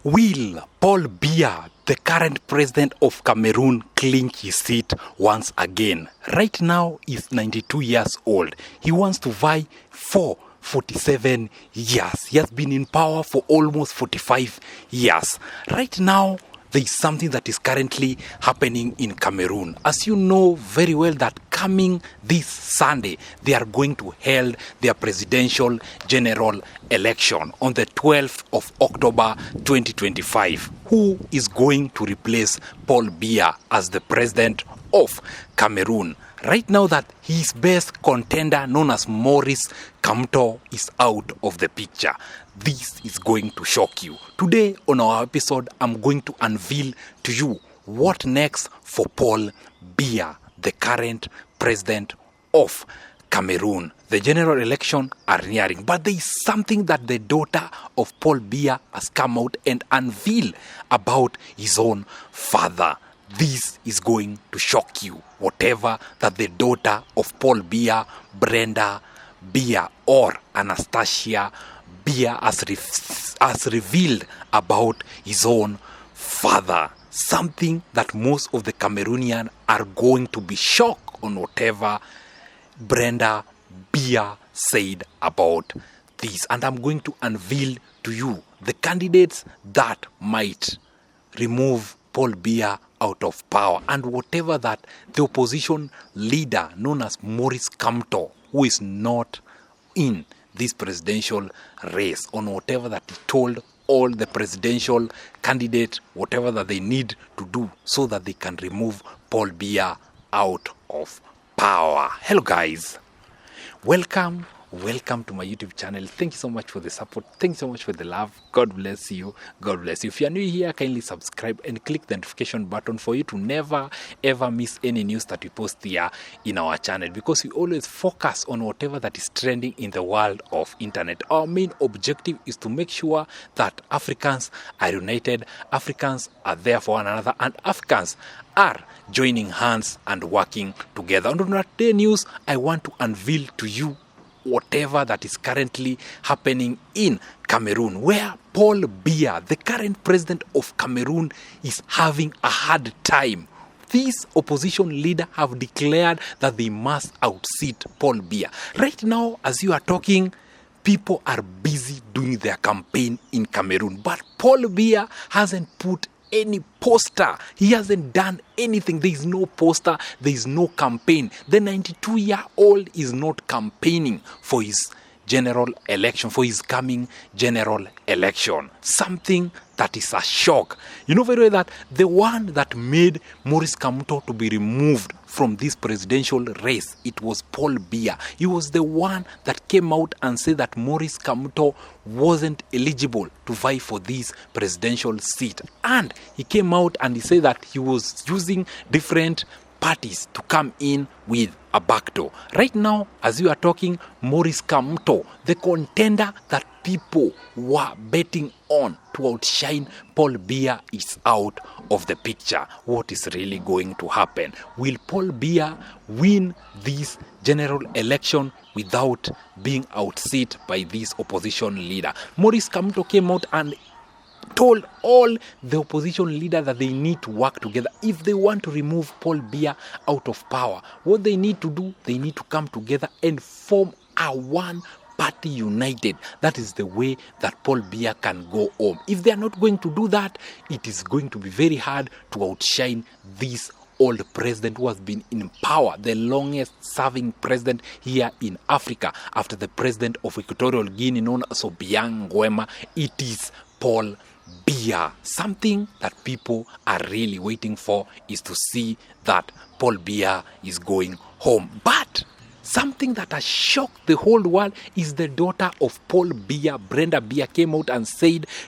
Will Paul Biya, the current president of Cameroon, clinch his seat once again? Right now, he's 92 years old. He wants to vie for 47 years. He has been in power for almost 45 years. Right now, there is something that is currently happening in Cameroon. As you know very well that coming this Sunday, they are going to hold their presidential general election on the 12th of October 2025. Who is going to replace Paul Biya as the president of Cameroon? Right now that his best contender, known as Maurice Kamto, is out of the picture. This is going to shock you. Today on our episode, I'm going to unveil to you what next for Paul Biya, the current president of Cameroon. The general election are nearing, but there is something that the daughter of Paul Biya has come out and unveiled about his own father. This is going to shock you. Whatever that the daughter of Paul Biya, Brenda Biya, or Anastasia Biya has revealed about his own father. Something that most of the Cameroonians are going to be shocked on whatever Brenda Biya said about this. And I'm going to unveil to you the candidates that might remove Paul Biya out of power, and whatever that the opposition leader known as Maurice Kamto, who is not in this presidential race, on whatever that he told all the presidential candidates whatever that they need to do so that they can remove Paul Biya out of power. Hello guys, welcome to my YouTube channel. Thank you so much for the support. Thank you so much for the love. God bless you. God bless you. If you are new here, kindly subscribe and click the notification button for you to never ever miss any news that we post here in our channel, because we always focus on whatever that is trending in the world of internet. Our main objective is to make sure that Africans are united, Africans are there for one another, and Africans are joining hands and working together. And on today's news, I want to unveil to you whatever that is currently happening in Cameroon, where Paul Biya, the current president of Cameroon, is having a hard time. These opposition leaders have declared that they must outseat Paul Biya. Right now, as you are talking, people are busy doing their campaign in Cameroon, but Paul Biya hasn't put any poster. He hasn't done anything. There is no poster. There is no campaign. The 92-year-old is not campaigning for his general election, for his coming general election. Something that is a shock. You know very well that the one that made Maurice Kamto to be removed from this presidential race, it was Paul Biya. He was the one that came out and said that Maurice Kamto wasn't eligible to vie for this presidential seat. And he came out and he said that he was using different parties to come in with a backdoor. Right now, as you are talking, Maurice Kamto, the contender that people were betting on to outshine Paul Biya, is out of the picture. What is really going to happen? Will Paul Biya win this general election without being outseated by this opposition leader? Maurice Kamto came out and told all the opposition leaders that they need to work together. If they want to remove Paul Biya out of power, what they need to do, they need to come together and form a one party united. That is the way that Paul Biya can go home. If they are not going to do that, it is going to be very hard to outshine this old president who has been in power, the longest serving president here in Africa after the president of Equatorial Guinea known as Biya. It is Paul Biya. Something that people are really waiting for is to see that Paul Biya is going home. But something that has shocked the whole world is the daughter of Paul Biya, Brenda Biya, came out and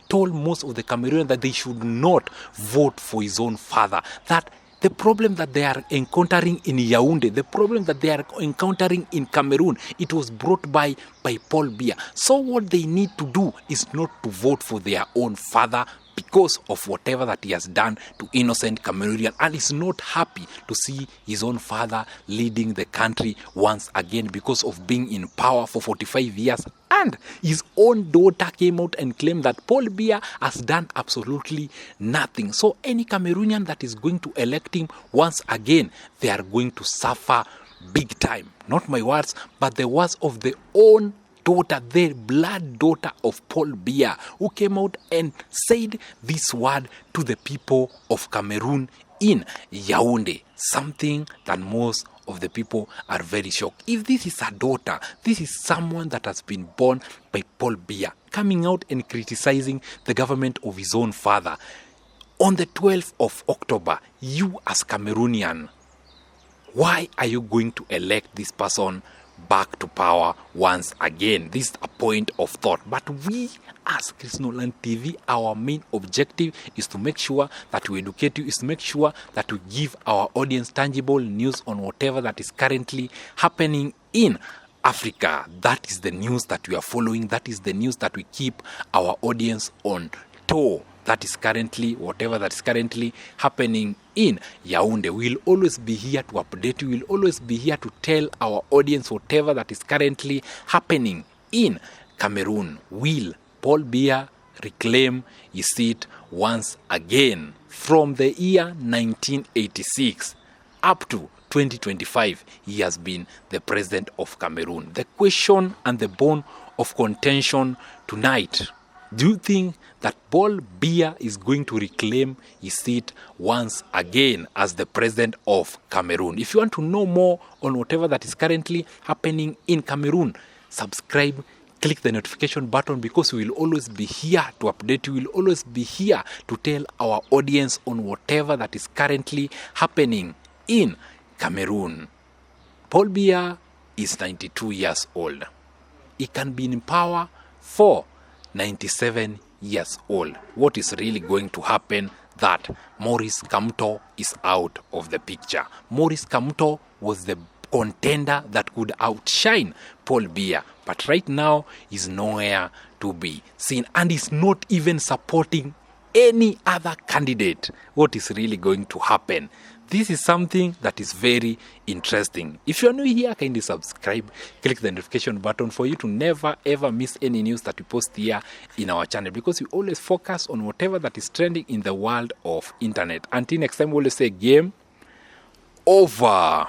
told most of the Cameroonians that they should not vote for his own father. That the problem that they are encountering in Yaoundé, the problem that they are encountering in Cameroon, it was brought by Paul Biya. So what they need to do is not to vote for their own father, because of whatever that he has done to innocent Cameroonian, and is not happy to see his own father leading the country once again because of being in power for 45 years. And his own daughter came out and claimed that Paul Biya has done absolutely nothing. So any Cameroonian that is going to elect him once again, they are going to suffer big time. Not my words, but the words of the own daughter, the blood daughter of Paul Biya, who came out and said this word to the people of Cameroon in Yaoundé. Something that most of the people are very shocked. If this is a daughter, this is someone that has been born by Paul Biya, coming out and criticizing the government of his own father. On the 12th of October, you as Cameroonian, why are you going to elect this person back to power once again? This is a point of thought. But we as Chris Nolan TV, our main objective is to make sure that we educate you, is to make sure that we give our audience tangible news on whatever that is currently happening in Africa. That is the news that we are following. That is the news that we keep our audience on tour. That is currently, whatever that is currently happening in Yaoundé. We'll always be here to update you. We'll always be here to tell our audience whatever that is currently happening in Cameroon. Will Paul Biya reclaim his seat once again? From the year 1986 up to 2025, he has been the president of Cameroon. The question and the bone of contention tonight: do you think that Paul Biya is going to reclaim his seat once again as the president of Cameroon? If you want to know more on whatever that is currently happening in Cameroon, subscribe, click the notification button, because we will always be here to update you. We will always be here to tell our audience on whatever that is currently happening in Cameroon. Paul Biya is 92 years old. He can be in power for 97 years old. What is really going to happen? That Maurice Kamto is out of the picture. Maurice Kamto was the contender that could outshine Paul Biya, but right now he's nowhere to be seen, and he's not even supporting any other candidate. What is really going to happen? This is something that is very interesting. If you are new here, kindly subscribe, click the notification button for you to never ever miss any news that we post here in our channel, because we always focus on whatever that is trending in the world of internet. Until next time, we always say game over.